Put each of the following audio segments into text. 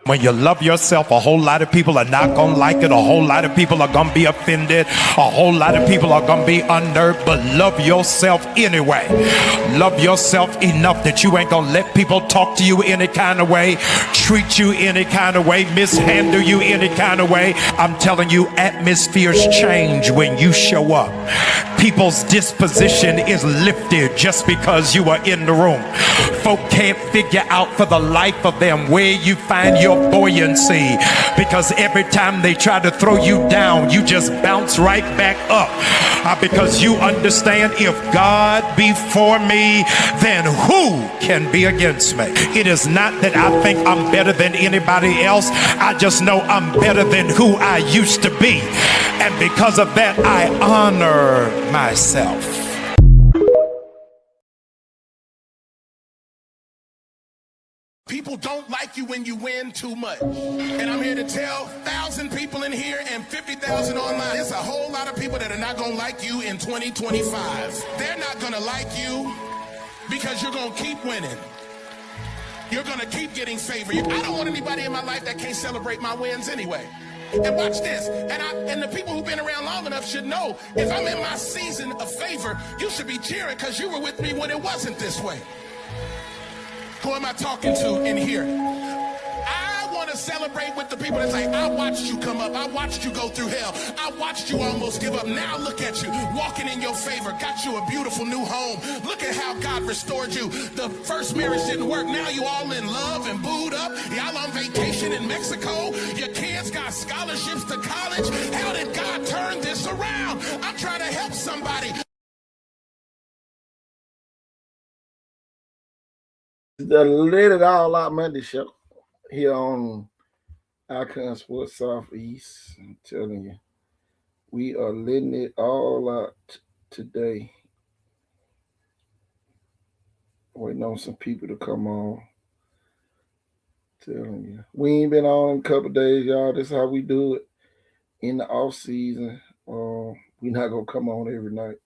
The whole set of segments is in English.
When you love yourself, a whole lot of people are not going to like it. A whole lot of people are going to be offended. A whole lot of people are going to be unnerved. But love yourself anyway. Love yourself enough that you ain't going to let people talk to you any kind of way, treat you any kind of way, mishandle you any kind of way. I'm telling you, atmospheres change when you show up. People's disposition is lifted just because you are in the room. Folk can't figure out for the life of them where you find your buoyancy, because every time they try to throw you down, you just bounce right back up, because you understand, if God be for me, then who can be against me? It is not that I think I'm better than anybody else. I just know I'm better than who I used to be, and because of that, I honor myself. People don't like you when you win too much. And I'm here to tell 1,000 people in here and 50,000 online, there's a whole lot of people that are not going to like you in 2025. They're not going to like you because you're going to keep winning. You're going to keep getting favor. I don't want anybody in my life that can't celebrate my wins anyway. And watch this. And the people who've been around long enough should know, if I'm in my season of favor, you should be cheering because you were with me when it wasn't this way. Who am I talking to in here? I want to celebrate with the people that say, I watched you come up. I watched you go through hell. I watched you almost give up. Now look at you, walking in your favor. Got you a beautiful new home. Look at how God restored you. The first marriage didn't work. Now you all in love and booed up. Y'all on vacation in Mexico. Your kids got scholarships to college. How did God turn this around? I'm trying to help somebody. The Let It All Out Monday show here on Icon Sports Southeast. I'm telling you, we are letting it all out today. Waiting on some people to come on. Telling you, we ain't been on in a couple days, y'all. This is how we do it in the off season. We're not gonna come on every night.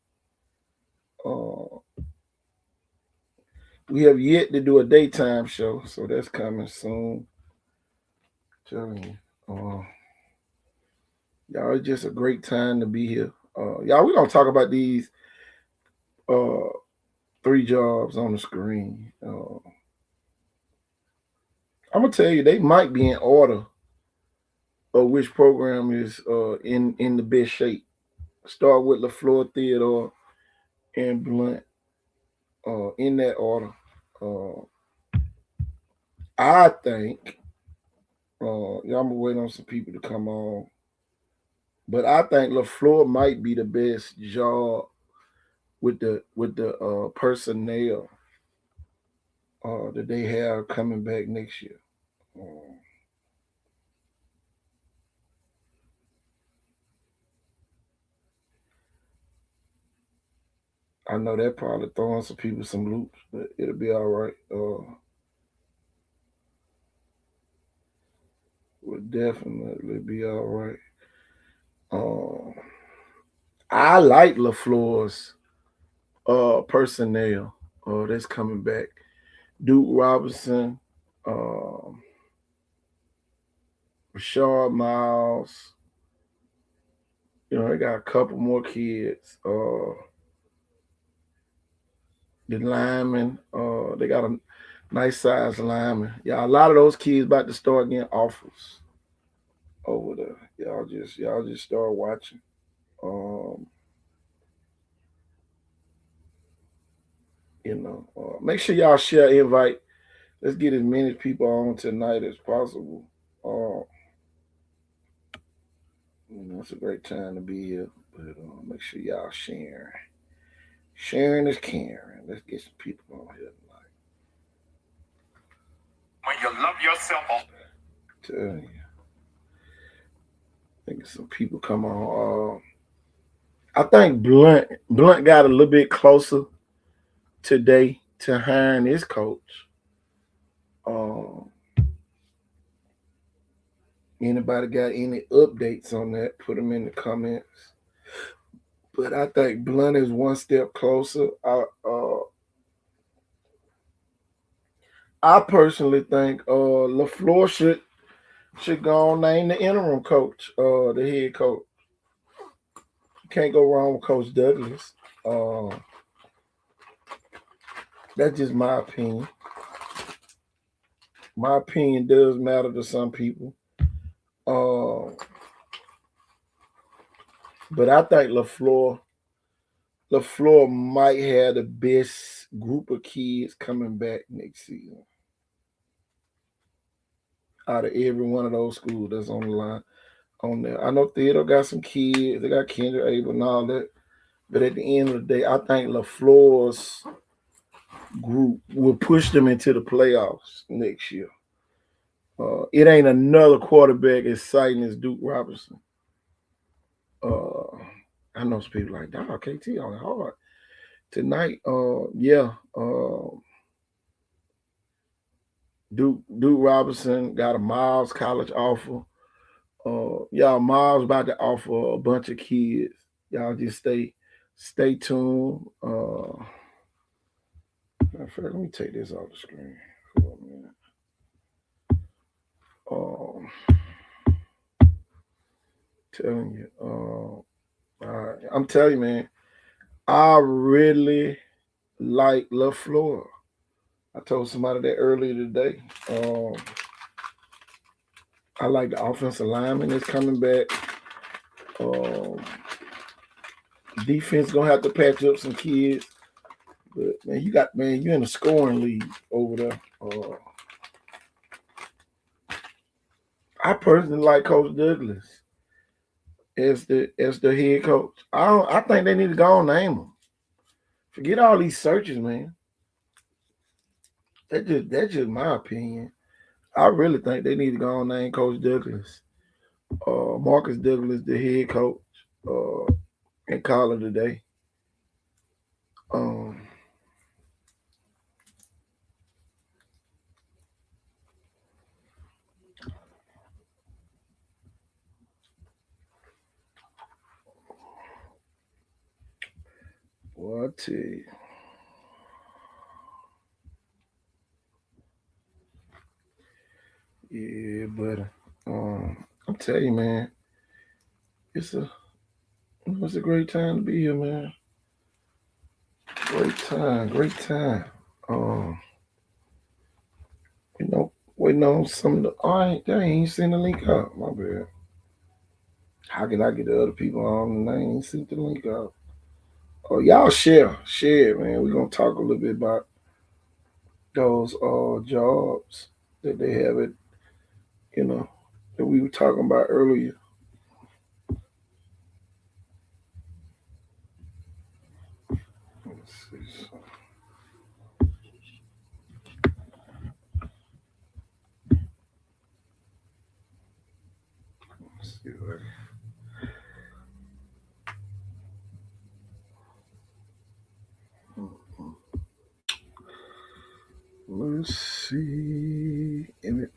We have yet to do a daytime show, so that's coming soon. Telling you, y'all, it's just a great time to be here. Y'all, we're gonna talk about these 3 jobs on the screen. I'm gonna tell you, they might be in order of which program is in the best shape. Start with LaFleur, Theodore, and Blunt. In that order. I think y'all, I'm gonna wait on some people to come on, but I think LaFleur might be the best job with the personnel that they have coming back next year. I know that probably throwing some people some loops, but it'll be all right. Will definitely be all right. I like LaFleur's personnel that's coming back. Duke Robinson, Rashard Miles. You know, they got a couple more kids. The linemen, they got a nice size lineman. Yeah, a lot of those kids about to start getting offers over there. Y'all just start watching. Make sure y'all share invite. Let's get as many people on tonight as possible. It's a great time to be here, but make sure y'all sharing. Sharing is caring. Let's get some people on here tonight. When you love yourself, Telling you. I think some people come on. I think Blunt got a little bit closer today to hiring his coach. Anybody got any updates on that? Put them in the comments. But I think Blunt is one step closer. I personally think LaFleur Should go on name the interim coach, the head coach. Can't go wrong with Coach Douglas. That's just my opinion. My opinion does matter to some people. But I think LaFleur might have the best group of kids coming back next season. Out of every one of those schools that's on the line on there. I know Theodore got some kids, they got Kendra Abel and all that. But at the end of the day, I think LaFleur's group will push them into the playoffs next year. It ain't another quarterback exciting as Duke Robinson. I know some people like, dog, KT on it hard tonight. Duke Robinson got a Miles College offer. Y'all, Miles about to offer a bunch of kids. Y'all just stay tuned. Let me take this off the screen for a minute. Telling you, I'm telling you, man, I really like LaFleur. I told somebody that earlier today. I like the offensive lineman that's coming back. Defense gonna have to patch up some kids, but man, you in a scoring league over there. I personally like Coach Douglas as the head coach. I think they need to go and name him. Forget all these searches, man. That's just my opinion. I really think they need to go and name Coach Douglas. Marcus Douglas, the head coach, and call it a day. Well, I tell you. Yeah, but I'm telling you, man, it's a great time to be here, man. Great time. Waiting on some of the. They ain't seen the link out. My bad. How can I get the other people on and they ain't seen the link out? Oh, y'all share, man. We're gonna talk a little bit about those jobs that they have it, that we were talking about earlier. Let's see. Let's see what Let's see image.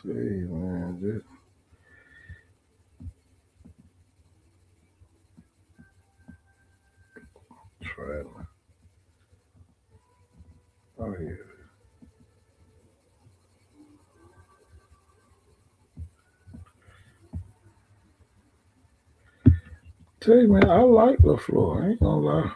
Hey, man, just try it. Oh, yeah. Tell you, man, I like LaFleur. I ain't gonna lie.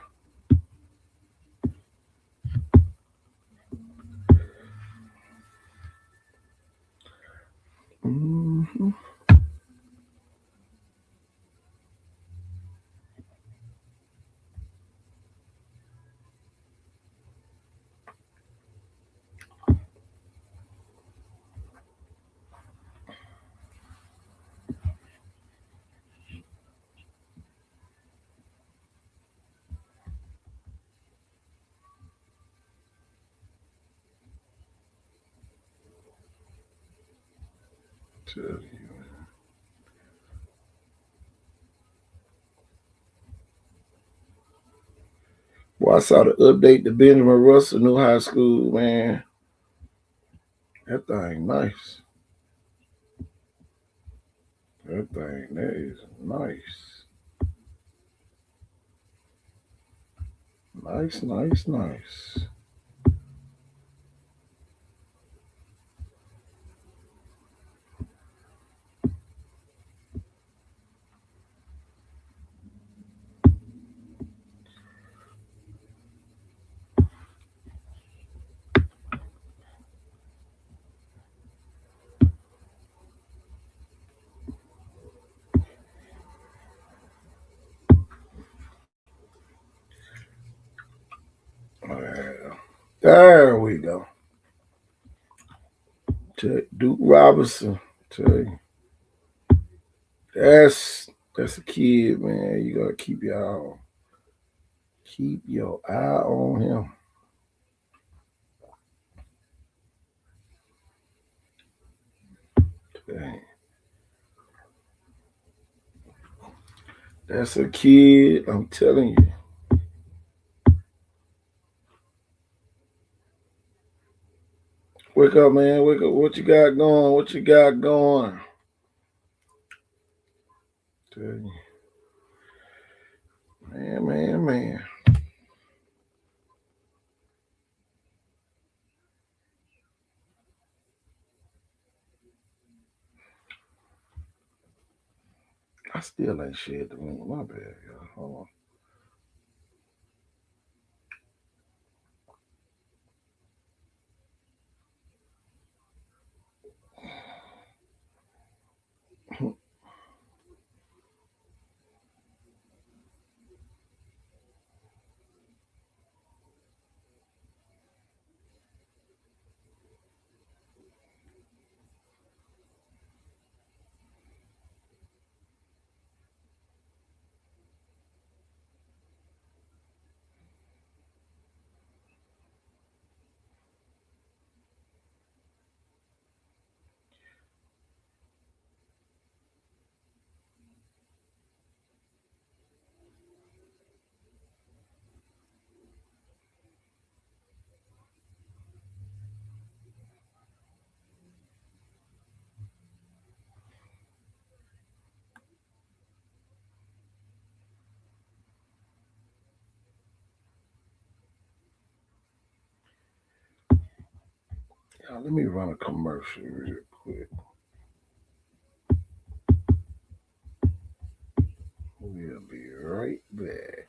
Tell you. Well, I saw the update to Benjamin Russell New High School, man. That thing nice. That is nice. Nice. There we go. Duke Robinson. Tell you. That's a kid, man. You gotta keep your eye on him. Dang. That's a kid, I'm telling you. Wake up, man. Wake up. What you got going? Tell you. Man. I still ain't shared the link. My bad, y'all. Hold on. Y'all, let me run a commercial real quick. We'll be right back.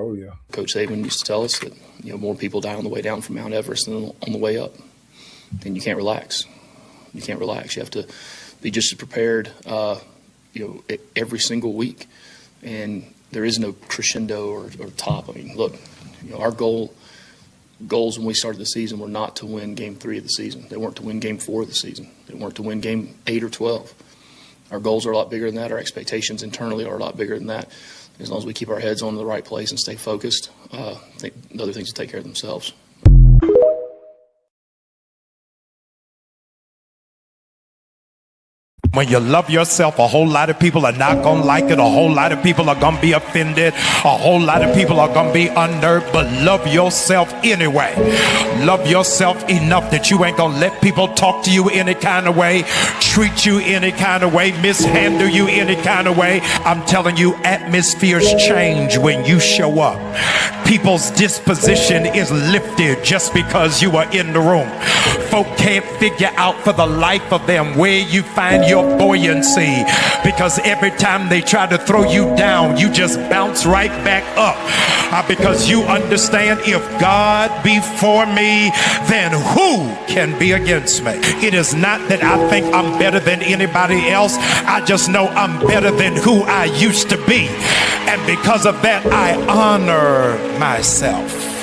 Oh, yeah. Coach Saban used to tell us that, more people die on the way down from Mount Everest than on the way up. And you can't relax. You can't relax. You have to be just as prepared, every single week. And there is no crescendo or top. I mean, look, our goals when we started the season were not to win Game 3 of the season. They weren't to win Game 4 of the season. They weren't to win Game 8 or 12. Our goals are a lot bigger than that. Our expectations internally are a lot bigger than that. As long as we keep our heads on the right place and stay focused, I think the other things will take care of themselves. When you love yourself, a whole lot of people are not going to like it. A whole lot of people are going to be offended. A whole lot of people are going to be unnerved. But love yourself anyway. Love yourself enough that you ain't going to let people talk to you any kind of way, treat you any kind of way, mishandle you any kind of way. I'm telling you, atmospheres change when you show up. People's disposition is lifted just because you are in the room. Folk can't figure out for the life of them where you find your buoyancy, because every time they try to throw you down, you just bounce right back up, because you understand, if God be for me, then who can be against me? It is not that I think I'm better than anybody else. I just know I'm better than who I used to be, and because of that, I honor myself.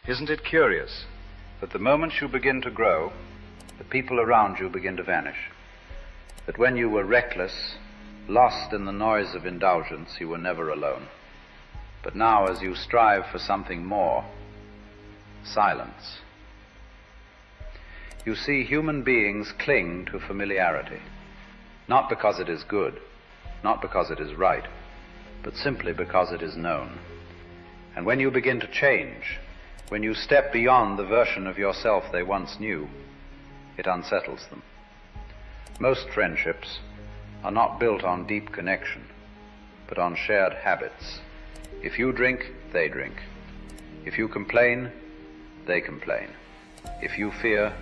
Isn't it curious that the moment you begin to grow, the people around you begin to vanish? That when you were reckless, lost in the noise of indulgence, you were never alone. But now, as you strive for something more, silence, you see human beings cling to familiarity, not because it is good, not because it is right, but simply because it is known. And when you begin to change, when you step beyond the version of yourself they once knew, it unsettles them. Most friendships are not built on deep connection, but on shared habits. If you drink, they drink. If you complain, they complain. If you fear,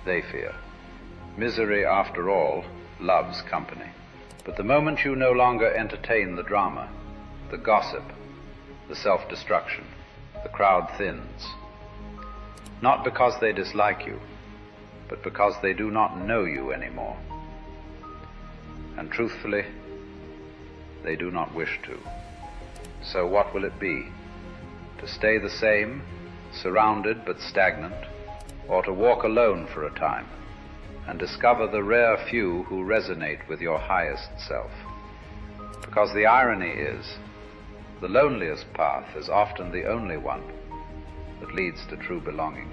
they fear. Misery, after all, loves company. But the moment you no longer entertain the drama, the gossip, the self-destruction, the crowd thins. Not because they dislike you, but because they do not know you anymore. And truthfully, they do not wish to. So what will it be? To stay the same, surrounded but stagnant, or to walk alone for a time and discover the rare few who resonate with your highest self? Because the irony is, the loneliest path is often the only one that leads to true belonging.